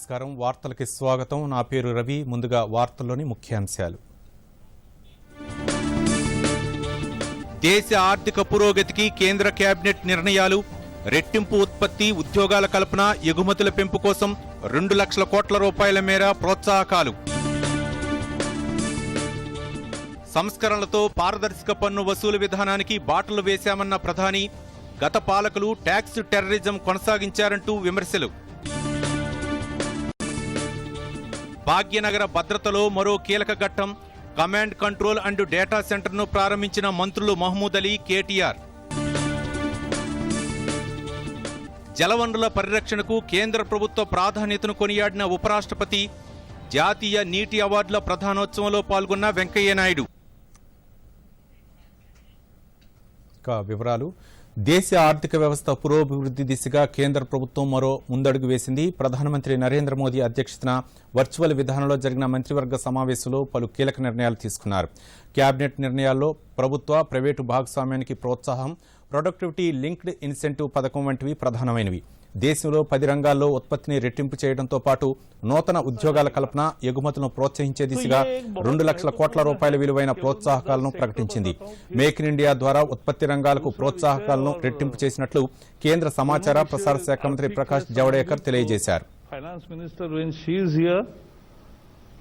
నమస్కారం వార్తలకి స్వాగతం నా పేరు రవి ముందుగా వార్తల్లోని ముఖ్యాంశాలు దేశ ఆర్థిక పురోగతికి కేంద్ర కేబినెట్ నిర్ణయాలు రెట్టింపు ఉత్పత్తి ఉద్యోగాల కల్పన ఎగుమతుల పెంపు కోసం 2 లక్షల కోట్ల రూపాయల మేర ప్రోత్సాహకాలు సంస్కరణలతో పారదర్శక పన్ను వసూలు విధానానికి బాటలు వేశామన్న ప్రధాని గత పాలకులు ట్యాక్స్ టెర్రరిజం కొనసాగించారంటూ విమర్శలు భాగ్యనగర భద్రతలో మరో కీలక ఘట్టం కమాండ్ కంట్రోల్ అండ్ డేటా సెంటర్ను ప్రారంభించిన మంత్రులు మహమూద్ అలీ కేటీఆర్ జలవనరుల పరిరక్షణకు కేంద్ర ప్రభుత్వ ప్రాధాన్యతను కొనియాడిన ఉపరాష్ట్రపతి జాతీయ నీటి అవార్డుల ప్రధానోత్సవంలో పాల్గొన్న వెంకయ్యనాయుడు వివరాలు దేశ ఆర్థిక వ్యవస్థ పురోభివృద్ధి దిశగా కేంద్ర ప్రభుత్వం మరో ముందడుగు వేసింది. ప్రధానమంత్రి నరేంద్ర మోదీ అధ్యక్షతన వర్చువల్ విధానంలో జరిగిన మంత్రివర్గ సమావేశంలో పలు కీలక నిర్ణయాలు తీసుకున్నారు. కేబినెట్ నిర్ణయాల్లో ప్రభుత్వ ప్రైవేటు భాగస్వామ్యానికి ప్రోత్సాహం, ప్రొడక్టివిటీ లింక్డ్ ఇన్సెంటివ్ పథకం వంటివి ప్రధానమైనవి. దేశంలో 10 రంగాల్లో ఉత్పత్తిని రెట్టింపు చేయడంతో పాటు నూతన ఉద్యోగాల కల్పన, ఎగుమతులను ప్రోత్సహించే దిశగా 2 లక్షల కోట్ల రూపాయల విలువైన ప్రోత్సాహకాలను ప్రకటించింది. మేక్ ఇన్ ఇండియా ద్వారా ఉత్పత్తి రంగాలకు ప్రోత్సాహకాలను రెట్టింపు చేసినట్లు కేంద్ర సమాచార ప్రసార శాఖ మంత్రి ప్రకాష్ జావడేకర్ తెలియజేశారు. Finance minister when she is here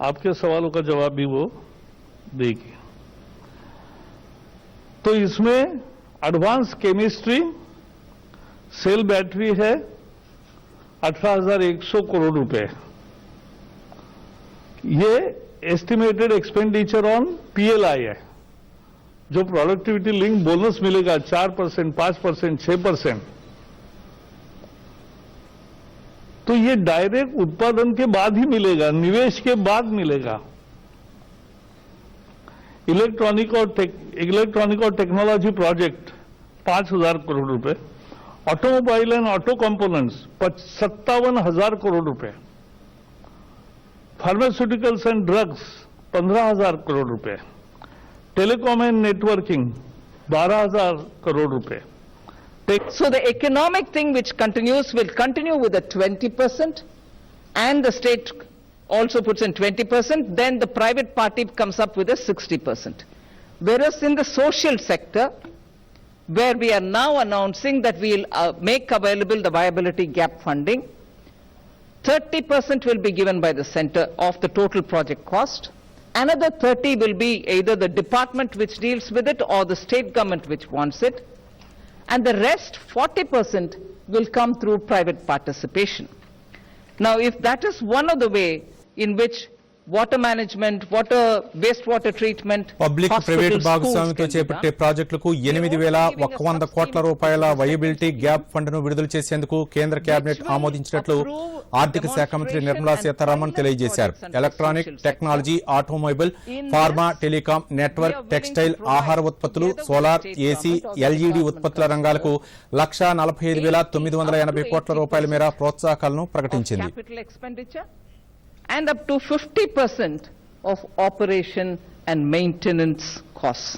आपके सवालों का जवाब भी वो देगी. तो इसमें एडवांस केमिस्ट्री सेल बैटरी है 18,100 करोड़ रुपए. ये एस्टिमेटेड एक्सपेंडिचर ऑन पीएलआई है. जो प्रोडक्टिविटी लिंक बोनस मिलेगा 4%, 5%, 6%, तो ये डायरेक्ट उत्पादन के बाद ही मिलेगा, निवेश के बाद मिलेगा. इलेक्ट्रॉनिक और टेक्नोलॉजी प्रोजेक्ट 5,000 करोड़ रुपए. Automobile and auto components 57,000 crore रुपए. फार्मास्यूटिकल्स एंड ड्रग्स 15,000 करोड़ रुपए. टेलीकॉम एंड नेटवर्किंग 12,000 करोड़ रुपए. So the economic thing which will continue with a 20%, and the state also puts in 20%, then the private party comes up with a 60%. Whereas in the social sector, where we are now announcing that we will make available the viability gap funding, 30% will be given by the center of the total project cost. Another 30 will be either the department which deals with it or the state government which wants it. And the rest, 40%, will come through private participation. Now, if that is one of the way in which water management, wastewater treatment, public private భాగస్వామ్యంతో చేపట్టే ప్రాజెక్టులకు 8,100 కోట్ల రూపాయల viability gap fund ను విడుదల చేసేందుకు కేంద్ర cabinet ఆమోదించినట్లు ఆర్థిక శాఖ మంత్రి నిర్మలా సీతారామన్ తెలియజేశారు. Electronic, technology, automobile, pharma, telecom, network, textile, ఆహార ఉత్పత్తులు, సోలార్, ఏసీ, ఎల్ఈడీ ఉత్పత్తుల రంగాలకు 1,45,980 కోట్ల రూపాయల మేర ప్రోత్సాహకాలను ప్రకటించింది. And up to 50% of operation and maintenance costs.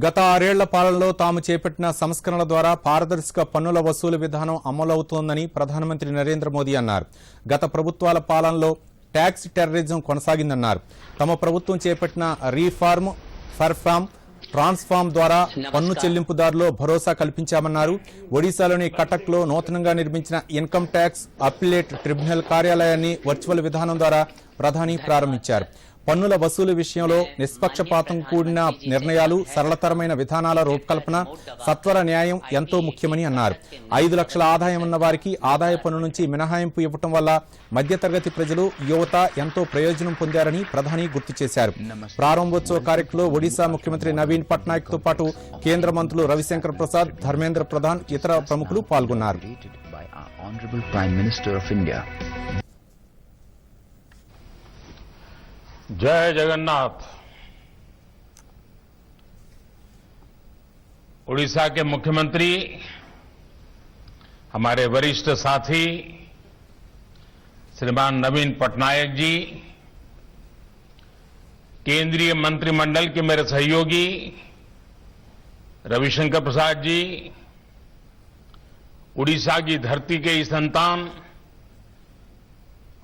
గత 6 ఏళ్ల పాలనలో తాము చేపట్టిన సంస్కరణల ద్వారా పారదర్శక పన్నుల వసూలు విధానం అమలవుతోందని ప్రధానమంత్రి నరేంద్ర మోదీ అన్నారు. గత ప్రభుత్వాల పాలనలో ట్యాక్స్ టెర్రరిజం కొనసాగిందన్నారు. తమ ప్రభుత్వం చేపట్టిన రీఫార్మ్, పర్ఫార్మ్, ట్రాన్స్ఫార్మ్ ద్వారా పన్ను చెల్లింపుదారులో భరోసా కల్పించామన్నారు. ఒడిశాలోని కటక్ లో నూతనంగా నిర్మించిన ఇన్కమ్ ట్యాక్స్ అప్పీలేట్ ట్రిబ్యునల్ కార్యాలయాన్ని వర్చువల్ విధానం ద్వారా ప్రధాని ప్రారంభించారు. పన్నుల వసూలు విషయంలో నిష్పక్షపాతం కూడిన నిర్ణయాలు, సరళతరమైన విధానాల రూపకల్పన, సత్వర న్యాయం ఎంతో ముఖ్యమని అన్నారు. 5 లక్షల ఆదాయం ఉన్న వారికి ఆదాయ పన్ను నుంచి మినహాయింపు ఇవ్వటం వల్ల మధ్యతరగతి ప్రజలు, యువత ఎంతో ప్రయోజనం పొందారని ప్రధాని గుర్తు చేశారు. ప్రారంభోత్సవ కార్యక్రమంలో ఒడిశా ముఖ్యమంత్రి నవీన్ పట్నాయక్ తో పాటు కేంద్ర మంత్రులు రవిశంకర్ ప్రసాద్, ధర్మేంద్ర ప్రధాన్, ఇతర ప్రముఖులు పాల్గొన్నారు. जय जगन्नाथ। उड़ीसा के मुख्यमंत्री, हमारे वरिष्ठ साथी श्रीमान नवीन पटनायक जी, केंद्रीय मंत्रिमंडल के मेरे सहयोगी रविशंकर प्रसाद जी, उड़ीसा की धरती के ही संतान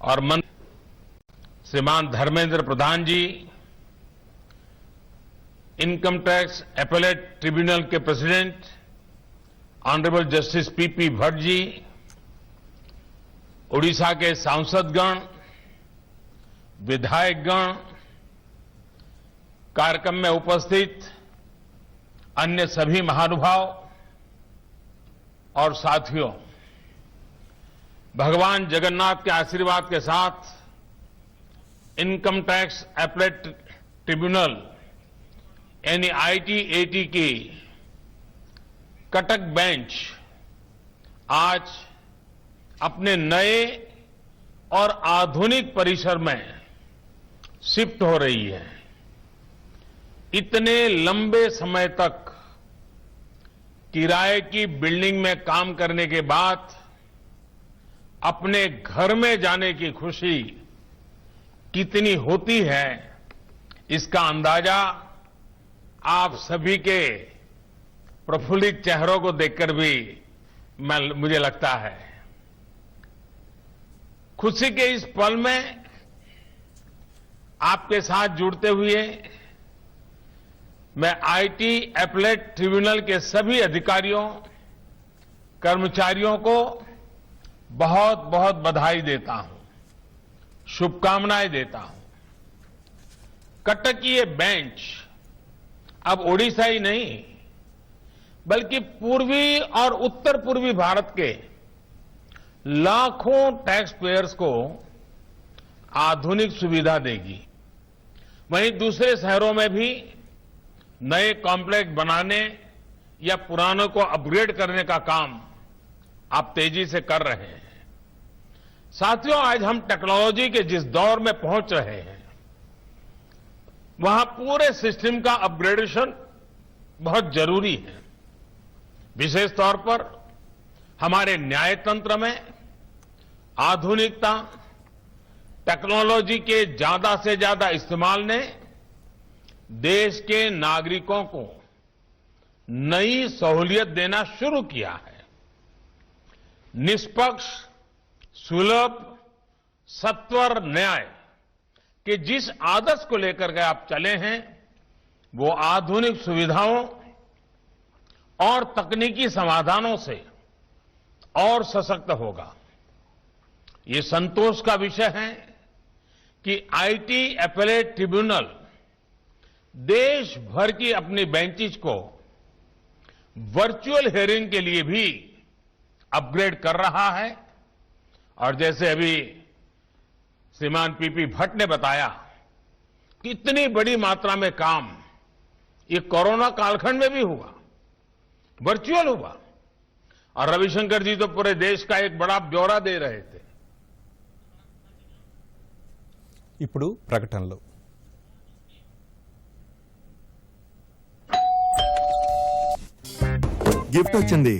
और मंत्री श्रीमान Dharmendra Pradhan ji, income tax appellate tribunal के president honourable justice P P Bhatt ji, Orissa के सांसदगण, विधायकगण, कार्यक्रम में उपस्थित अन्य सभी महानुभाव और साथियों, भगवान जगन्नाथ के आशीर्वाद के साथ इनकम टैक्स एपेलेट ट्रिब्यूनल यानी ITAT की कटक बेंच आज अपने नए और आधुनिक परिसर में शिफ्ट हो रही है। इतने लंबे समय तक किराए की बिल्डिंग में काम करने के बाद अपने घर में जाने की खुशी कितनी होती है, इसका अंदाजा आप सभी के प्रफुल्लित चेहरों को देखकर भी मुझे लगता है। खुशी के इस पल में आपके साथ जुड़ते हुए मैं IT एपेलेट ट्रिब्यूनल के सभी अधिकारियों, कर्मचारियों को बहुत बहुत बधाई देता हूं, शुभकामनाएं देता हूं। कटक की ये बेंच अब ओडिशा ही नहीं बल्कि पूर्वी और उत्तर पूर्वी भारत के लाखों टैक्स पेयर्स को आधुनिक सुविधा देगी। वहीं दूसरे शहरों में भी नए कॉम्प्लेक्स बनाने या पुरानों को अपग्रेड करने का काम आप तेजी से कर रहे हैं। साथियों, आज हम टेक्नोलॉजी के जिस दौर में पहुंच रहे हैं, वहां पूरे सिस्टम का अपग्रेडेशन बहुत जरूरी है। विशेष तौर पर हमारे न्याय तंत्र में आधुनिकता, टेक्नोलॉजी के ज्यादा से ज्यादा इस्तेमाल ने देश के नागरिकों को नई सहूलियत देना शुरू किया है। निष्पक्ष, सुलभ, सत्वर न्याय के जिस आदर्श को लेकर के आप चले हैं, वो आधुनिक सुविधाओं और तकनीकी समाधानों से और सशक्त होगा। ये संतोष का विषय है कि IT एपेलेट ट्रिब्यूनल देश भर की अपनी बेंचेस को वर्चुअल हियरिंग के लिए भी अपग्रेड कर रहा है। और जैसे अभी श्रीमान पीपी भट्ट ने बताया कि इतनी बड़ी मात्रा में काम ये कोरोना कालखंड में भी हुआ, वर्चुअल हुआ। और रविशंकर जी तो पूरे देश का एक बड़ा ब्यौरा दे रहे थे। ఇప్పుడు ప్రకటనలు గిఫ్ట్ వచ్చింది.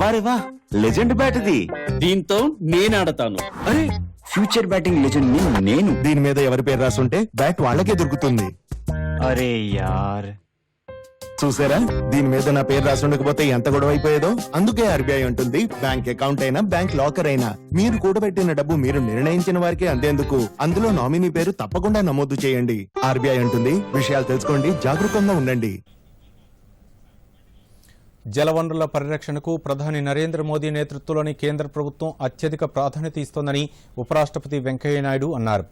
వారే వా, లెజెండ్ బ్యాట్ ఇది. దీంతో నేను ఆడతాను. అరే, ఫ్యూచర్ బ్యాటింగ్ లెజెండ్ ని నేను. దీని మీద ఎవరి పేరు రాసుంటే బ్యాట్ వాళ్ళకే దొరుకుతుంది. అరే యార్, చూసారా, దీని మీద నా పేరు రాసుండకపోతే ఎంత గొడవ అయిపోయేదో. అందుకే RBI ఉంటుంది, బ్యాంక్ అకౌంట్ అయినా బ్యాంక్ లాకర్ అయినా మీరు కూడబెట్టిన డబ్బు మీరు నిర్ణయించిన వారికే అందేందుకు అందులో నామినీ పేరు తప్పకుండా నమోదు చేయండి. RBI ఉంటుంది, విషయాలు తెలుసుకోండి, జాగరూకంగా ఉండండి. జలవనరుల పరిరక్షణకు ప్రధాని నరేంద్ర మోదీ నేతృత్వంలోని కేంద్ర ప్రభుత్వం అత్యధిక ప్రాధాన్యత ఇస్తోందని ఉపరాష్ట్రపతి వెంకయ్యనాయుడు అన్నారు.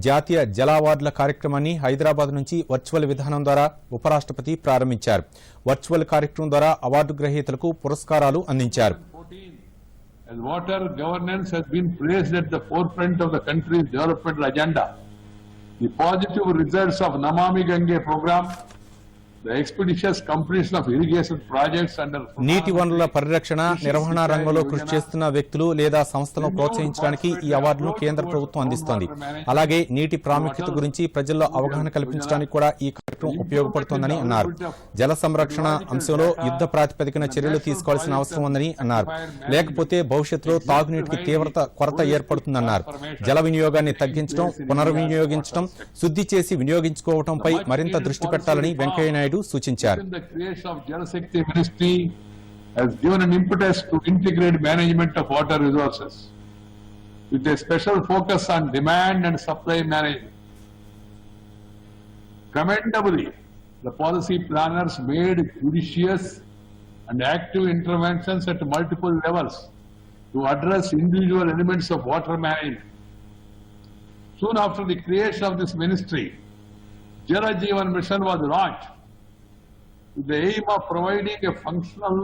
జాతీయ జల అవార్డుల కార్యక్రమాన్ని హైదరాబాద్ నుంచి వర్చువల్ విధానం ద్వారా ఉపరాష్ట్రపతి ప్రారంభించారు. వర్చువల్ కార్యక్రమం ద్వారా అవార్డు గ్రహీతలకు పురస్కారాలు అందించారు. As water governance has been placed at the forefront of the country's development agenda, the positive results of Namami Gange program, the expeditious completion of irrigation projects under నీటి వనరుల పరిరక్షణ, నిర్వహణ రంగంలో కృషి చేస్తున్న వ్యక్తులు లేదా సంస్థలను ప్రోత్సహించడానికి ఈ అవార్డును కేంద్ర ప్రభుత్వం అందిస్తోంది. అలాగే నీటి ప్రాముఖ్యత గురించి ప్రజల్లో అవగాహన కల్పించడానికి కూడా ఈ కార్యక్రమం ఉపయోగపడుతోందని అన్నారు. జల సంరక్షణ అంశంలో యుద్ధ ప్రాతిపదికన చర్యలు తీసుకోవాల్సిన అవసరం ఉందని అన్నారు. లేకపోతే భవిష్యత్తులో తాగునీటికి కొరత ఏర్పడుతుందన్నారు. జల వినియోగాన్ని తగ్గించడం, పునర్వినియోగించడం, శుద్ధి చేసి వినియోగించుకోవడంపై మరింత దృష్టి పెట్టాలని వెంకయ్యనాయుడు సూచించారు. the creation of Jal Shakti Ministry has given an impetus to integrate management of water resources with a special focus on demand and supply management. Commendably, the policy planners made judicious and active interventions at multiple levels to address individual elements of water management. Soon after the creation of this ministry, Jal Jeevan Mission was launched with the aim of providing a functional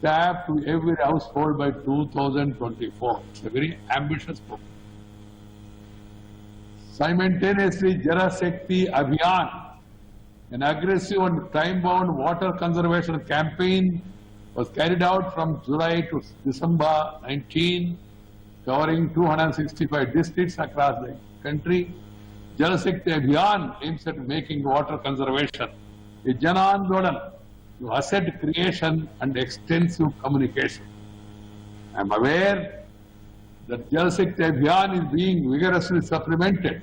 tap to every household by 2024. It's a very ambitious program. Simultaneously, Jal Shakti Abhiyan, an aggressive and time-bound water conservation campaign, was carried out from July to December 19, covering 265 districts across the country. Jal Shakti Abhiyan aims at making water conservation a Jan Andolan to asset creation and extensive communication. I am aware that Jal Shakti Abhiyan is being vigorously supplemented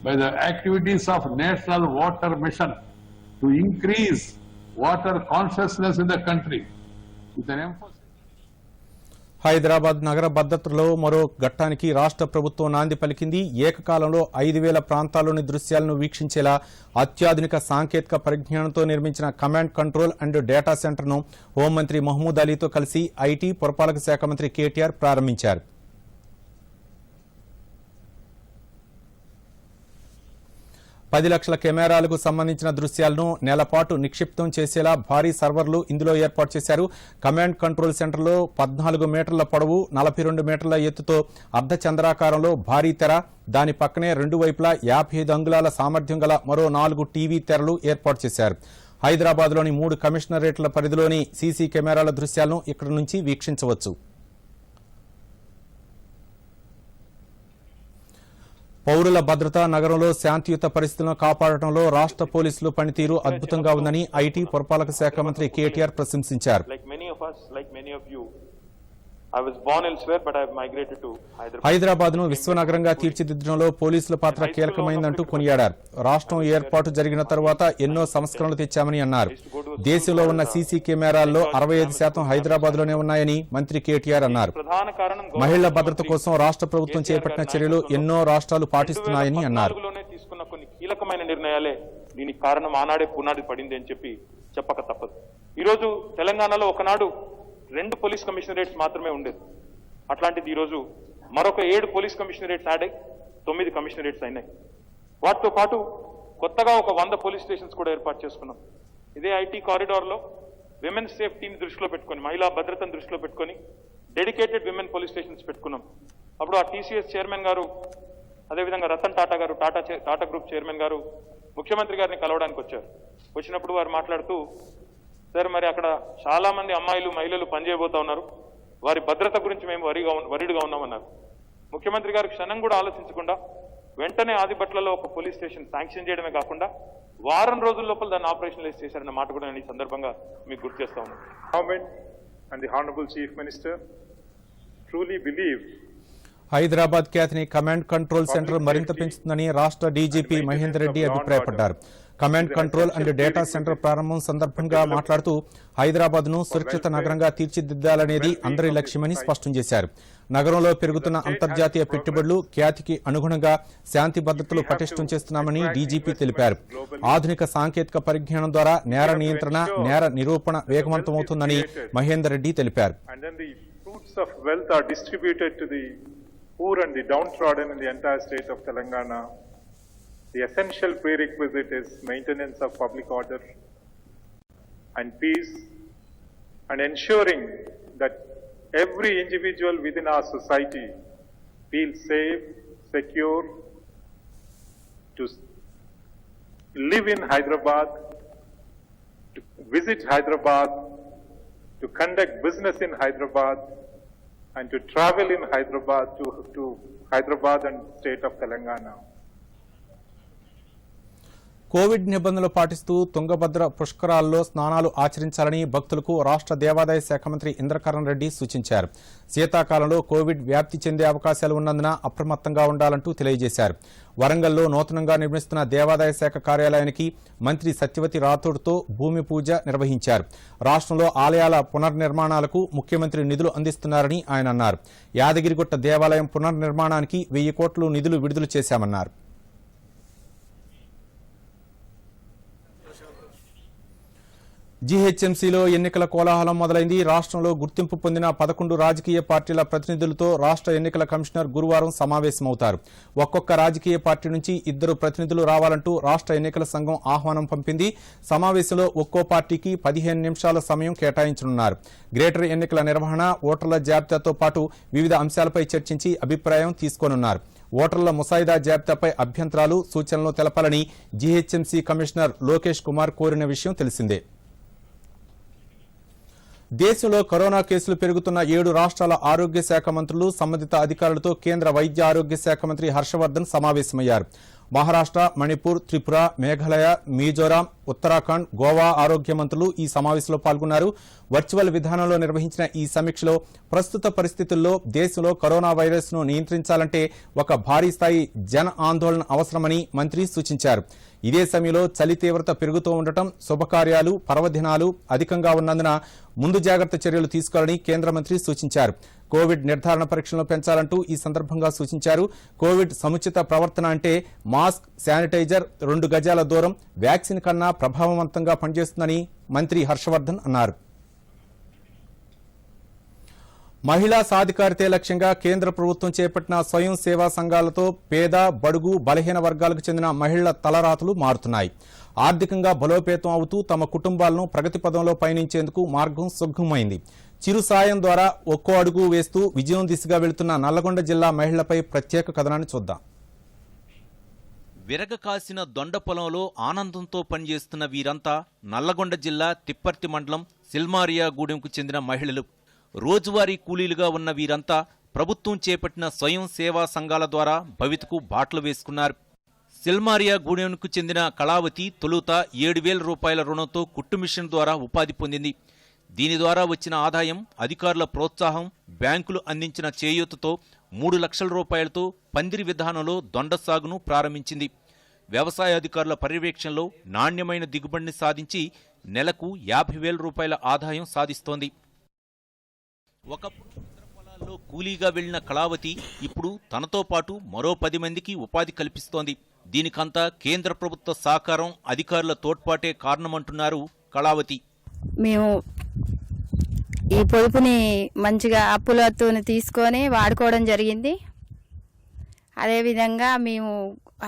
by the activities of National Water Mission to increase water consciousness in the country with an emphasis. Hyderabad నగర భద్రతలో మరో ఘట్టానికి రాష్ట్ర ప్రభుత్వం నాంది పలికింది. ఏకకాలంలో 5,000 ప్రాంతాల్లోని దృశ్యాలను వీక్షించేలా అత్యాధునిక సాంకేతిక పరిజ్ఞానంతో నిర్మించిన కమాండ్ కంట్రోల్ అండ్ డేటా సెంటర్ను హోంమంత్రి మహమూద్ అలీతో కలిసి ఐటీ పురపాలక శాఖ మంత్రి కేటీఆర్ ప్రారంభించారు. 10 లక్షల కెమెరాలకు సంబంధించిన దృశ్యాలను నెలపాటు నిక్షిప్తం చేసేలా భారీ సర్వర్లు ఇందులో ఏర్పాటు చేశారు. కమాండ్ కంట్రోల్ సెంటర్లో 14 మీటర్ల పొడవు, 42 మీటర్ల ఎత్తుతో అర్ధచంద్రాకారంలో భారీ తెర, దాని పక్కనే రెండు వైపులా 55 అంగుళాల సామర్థ్యం గల మరో 4 టీవీ తెరలు ఏర్పాటు చేశారు. హైదరాబాద్లోని 3 కమిషనరేట్ల పరిధిలోని సీసీ కెమెరాల దృశ్యాలను ఇక్కడి నుంచి వీక్షించవచ్చు. పౌరుల భద్రత, నగరంలో శాంతియుత పరిస్థితులను కాపాడటంలో రాష్ట్ర పోలీసులు పనితీరు అద్భుతంగా ఉందని ఐటీ పురపాలక శాఖ మంత్రి కేటీఆర్ ప్రశంసించారు. హైదరాబాద్ ను విశ్వనగరంగా తీర్చిదిద్దడంలో పోలీసుల పాత్ర కీలకమైందంటూ కొనియాడారు. రాష్ట్రం ఏర్పాటు జరిగిన తర్వాత ఎన్నో సంస్కరణలు తెచ్చామని అన్నారు. దేశంలో ఉన్న సీసీ కెమెరాల్లో 65% హైదరాబాద్లోనే ఉన్నాయని మంత్రి కేటీఆర్ అన్నారు. మహిళల భద్రత కోసం రాష్ట్ర ప్రభుత్వం చేపట్టిన చర్యలు ఎన్నో రాష్ట్రాలు పాటిస్తున్నాయని అన్నారు. తీసుకున్న కొన్ని కీలకమైన నిర్ణయాలే దీనికి కారణం. ఆనాడే పునాది పడింది అని చెప్పి చెప్పక తప్పదు. ఈరోజు తెలంగాణలో ఒకనాడు 2 పోలీస్ కమిషనరేట్స్ మాత్రమే ఉండేది. అట్లాంటిది ఈరోజు మరొక 7 పోలీస్ కమిషనరేట్స్ యాడ్ అయ్యి 9 కమిషనరేట్స్ అయినాయి. వాటితో పాటు కొత్తగా ఒక 100 పోలీస్ స్టేషన్స్ కూడా ఏర్పాటు చేసుకున్నాం. ఇదే ఐటీ కారిడార్లో విమెన్ సేఫ్టీని దృష్టిలో పెట్టుకొని, మహిళా భద్రతను దృష్టిలో పెట్టుకొని డెడికేటెడ్ విమెన్ పోలీస్ స్టేషన్స్ పెట్టుకున్నాం. అప్పుడు ఆ టీసీఎస్ చైర్మన్ గారు, అదేవిధంగా రతన్ టాటా గారు, టాటా గ్రూప్ చైర్మన్ గారు ముఖ్యమంత్రి గారిని కలవడానికి వచ్చారు. వచ్చినప్పుడు వారు మాట్లాడుతూ, సార్ మరి అక్కడ చాలా మంది అమ్మాయిలు, మహిళలు పనిచేయబోతా ఉన్నారు, వారి భద్రత గురించి మేము వరీడ్గా ఉన్నామన్నారు. ముఖ్యమంత్రి గారు క్షణం కూడా ఆలోచించకుండా వెంటనే ఆదిబట్లలో ఒక పోలీస్ స్టేషన్ శాంక్షన్ చేయడమే కాకుండా వారం రోజుల లోపల దాన్ని ఆపరేషనలైజ్ చేశారన్న మాట కూడా నేను ఈ సందర్భంగా మీకు గుర్తు చేస్తా ఉన్నాను. Government and the Honorable Chief Minister truly believe Hyderabad ఖ్యాతిని కమాండ్ కంట్రోల్ సెంటర్ మరింత పెంచుతుందని రాష్ట్ర డీజీపీ మహేందర్ రెడ్డి అభిప్రాయపడ్డారు. Command control and data centre ప్రారంభం సందర్భంగా మాట్లాడుతూ హైదరాబాద్ ను సురక్షిత నగరంగా తీర్చిదిద్దాలనేది అందరి లక్ష్యమని స్పష్టం చేశారు. నగరంలో పెరుగుతున్న అంతర్జాతీయ పెట్టుబడులు, ఖ్యాతికి అనుగుణంగా శాంతి భద్రతలు పటిష్టం చేస్తున్నామని డీజీపీ తెలిపారు. ఆధునిక సాంకేతిక పరిజ్ఞానం ద్వారా నేర నియంత్రణ, నేర నిరూపణ వేగవంతమవుతుందని మహేందర్ రెడ్డి తెలిపారు. poor and the downtrodden in the entire state of Telangana. The essential prerequisite is maintenance of public order and peace, and ensuring that every individual within our society feels safe, secure to live in Hyderabad, to visit Hyderabad, to conduct business in Hyderabad, and to travel in Hyderabad to Hyderabad and state of Telangana. Covid నిబంధనలు పాటిస్తూ తుంగభద్ర పుష్కరాల్లో స్నానాలు ఆచరించాలని భక్తులకు రాష్ట్ర దేవాదాయ శాఖ మంత్రి ఇంద్రకరణ్ రెడ్డి సూచించారు. శీతాకాలంలో కోవిడ్ వ్యాప్తి చెందే అవకాశాలు ఉన్నందున అప్రమత్తంగా ఉండాలంటూ తెలియజేశారు. వరంగల్లో నూతనంగా నిర్మిస్తున్న దేవాదాయ శాఖ కార్యాలయానికి మంత్రి సత్యవతి రాథోడ్తో భూమి పూజ నిర్వహించారు. రాష్ట్రంలో ఆలయాల పునర్నిర్మాణాలకు ముఖ్యమంత్రి నిధులు అందిస్తున్నారని ఆయన అన్నారు. యాదగిరిగుట్ట దేవాలయం పునర్నిర్మాణానికి 1000 కోట్లు నిధులు విడుదల చేశామన్నారు. జీహెచ్ఎంసీలో ఎన్నికల కోలాహలం మొదలైంది. రాష్ట్రంలో గుర్తింపు పొందిన 11 రాజకీయ పార్టీల ప్రతినిధులతో రాష్ట్ర ఎన్నికల కమిషనర్ గురువారం సమావేశమవుతారు. ఒక్కొక్క రాజకీయ పార్టీ నుంచి 2 ప్రతినిధులు రావాలంటూ రాష్ట్ర ఎన్నికల సంఘం ఆహ్వానం పంపింది. సమావేశంలో ఒక్కో పార్టీకి 15 నిమిషాల సమయం కేటాయించనున్నారు. గ్రేటర్ ఎన్నికల నిర్వహణ, ఓటర్ల జాబితాతో పాటు వివిధ అంశాలపై చర్చించి అభిప్రాయం తీసుకోనున్నారు. ఓటర్ల ముసాయిదా జాబితాపై అభ్యంతరాలు, సూచనలు తెలపాలని జీహెచ్ఎంసీ కమిషనర్ లోకేష్ కుమార్ కోరిన విషయం తెలిసిందే. దేశంలో కరోనా కేసులు పెరుగుతున్న 7 రాష్ట్రాల ఆరోగ్య శాఖ మంత్రులు, సంబంధిత అధికారులతో కేంద్ర వైద్య ఆరోగ్య శాఖ మంత్రి హర్షవర్ధన్ సమావేశమయ్యారు. మహారాష్ట్ర, మణిపూర్, త్రిపుర, మేఘాలయ, మిజోరాం, ఉత్తరాఖండ్, గోవా ఆరోగ్య మంత్రులు ఈ సమావేశంలో పాల్గొన్నారు. వర్చువల్ విధానంలో నిర్వహించిన ఈ సమీక్షలో ప్రస్తుత పరిస్థితుల్లో దేశంలో కరోనా వైరస్ ను నియంత్రించాలంటే ఒక భారీ స్థాయి జన ఆందోళన అవసరమని మంత్రి సూచించారు. ఇదే సమయంలో చలి తీవ్రత పెరుగుతూ ఉండటం, శుభకార్యాలు, పర్వదినాలు అధికంగా ఉన్నందున ముందు జాగ్రత్త చర్యలు తీసుకోవాలని కేంద్ర మంత్రి సూచించారు. కోవిడ్ నిర్ధారణ పరీక్షలను పెంచాలంటూ ఈ సందర్భంగా సూచించారు. కోవిడ్ సముచిత ప్రవర్తన అంటే మాస్క్, శానిటైజర్, 2 గజాల దూరం వ్యాక్సిన్ కన్నా ప్రభావవంతంగా పనిచేస్తుందని మంత్రి హర్షవర్ధన్ అన్నారు. మహిళా సాధికారితే లక్ష్యంగా కేంద్ర ప్రభుత్వం చేపట్టిన స్వయం సేవా సంఘాలతో పేద, బడుగు, బలహీన వర్గాలకు చెందిన మహిళల తలరాతలు మారుతున్నాయి. ఆర్థికంగా బలోపేతం అవుతూ తమ కుటుంబాలను ప్రగతి పదంలో పయనించేందుకు మార్గం సుగమమైంది. చిరు సాయం ద్వారా ఒక్కో అడుగు వేస్తూ విజయం దిశగా వెళుతున్న నల్లగొండ జిల్లా మహిళలపై ప్రత్యేక కథనాన్ని చూద్దాం. విరగ కాసిన దొండ పొలంలో ఆనందంతో పనిచేస్తున్న వీరంతా నల్లగొండ జిల్లా తిప్పర్తి మండలం సిల్మారియా గూడెంకు చెందిన మహిళలు. రోజువారీ కూలీలుగా ఉన్న వీరంతా ప్రభుత్వం చేపట్టిన స్వయం సేవా సంఘాల ద్వారా భవితకు బాటలు వేసుకున్నారు. సిల్మారియా గూడెంకు చెందిన కళావతి తొలుత 7,000 రూపాయల రుణంతో కుట్టు మిషన్ ద్వారా ఉపాధి పొందింది. దీని ద్వారా వచ్చిన ఆదాయం, అధికారుల ప్రోత్సాహం, బ్యాంకులు అందించిన చేయూతతో 3 లక్షల రూపాయలతో పందిరి విధానంలో దొండ సాగును ప్రారంభించింది. వ్యవసాయ అధికారుల పర్యవేక్షణలో నాణ్యమైన దిగుబడిని సాధించి నెలకు 50,000 రూపాయల ఆదాయం సాధిస్తోంది. ఒకప్పుడు ఇతర పొలాల్లో కూలీగా వెళ్లిన కళావతి ఇప్పుడు తనతో పాటు మరో 10 మందికి ఉపాధి కల్పిస్తోంది. దీనికంతా కేంద్ర ప్రభుత్వ సహకారం, అధికారుల తోడ్పాటే కారణమంటున్నారు కళావతి. మేము ఈ పొదుపుని మంచిగా అప్పులతో తీసుకొని వాడుకోవడం జరిగింది. అదేవిధంగా మేము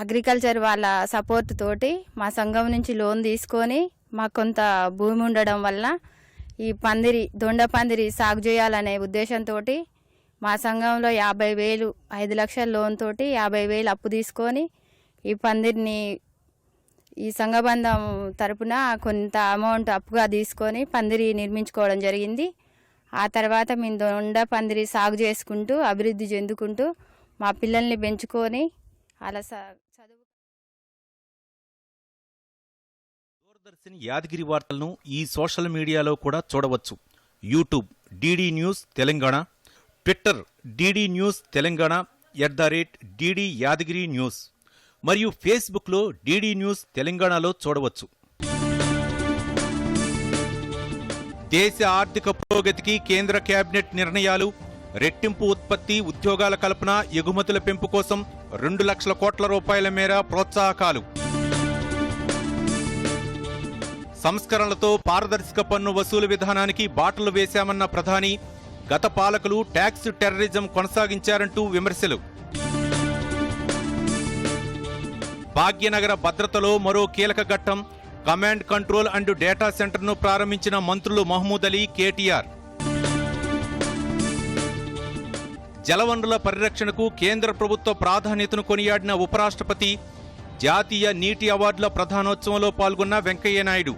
అగ్రికల్చర్ వాళ్ళ సపోర్ట్ తోటి మా సంఘం నుంచి లోన్ తీసుకొని మాకు కొంత భూమి ఉండడం వల్ల ఈ దొండ పందిరి సాగు చేయాలనే ఉద్దేశంతో మా సంఘంలో 50,000 5 లక్షల లోన్ తోటి 50,000 అప్పు తీసుకొని ఈ పందిరిని ఈ సంఘబంధం తరపున కొంత అమౌంట్ అప్పుగా తీసుకొని పందిరి నిర్మించుకోవడం జరిగింది. ఆ తర్వాత మేము దొండ పందిరి సాగు చేసుకుంటూ అభివృద్ధి చెందుకుంటూ మా పిల్లల్ని పెంచుకొని అలా చదువు. దూరదర్శన్ యాదగిరి వార్తలను ఈ సోషల్ మీడియాలో కూడా చూడవచ్చు. YouTube DD news Telangana, Twitter DD news Telangana @DD Yadagiri news మరియు ఫేస్బుక్లో డిడి న్యూస్ తెలంగాణలో చూడవచ్చు. దేశ ఆర్థిక పురోగతికి కేంద్ర కేబినెట్ నిర్ణయాలు. రెట్టింపు ఉత్పత్తి, ఉద్యోగాల కల్పన, ఎగుమతుల పెంపు కోసం 2 లక్షల కోట్ల రూపాయల మేర ప్రోత్సాహకాలు. సంస్కరణలతో పారదర్శక పన్ను వసూలు విధానానికి బాటలు వేశామన్న ప్రధాని. గత పాలకులు ట్యాక్స్ టెర్రరిజం కొనసాగించారంటూ విమర్శలు. భాగ్యనగర భద్రతలో మరో కీలక ఘట్టం. కమాండ్ కంట్రోల్ అండ్ డేటా సెంటర్ను ప్రారంభించిన మంత్రులు మహమూద్ అలీ, కేటీఆర్. జలవనరుల పరిరక్షణకు కేంద్ర ప్రభుత్వ ప్రాధాన్యతను కొనియాడిన ఉపరాష్ట్రపతి. జాతీయ నీటి అవార్డుల ప్రధానోత్సవంలో పాల్గొన్న వెంకయ్యనాయుడు.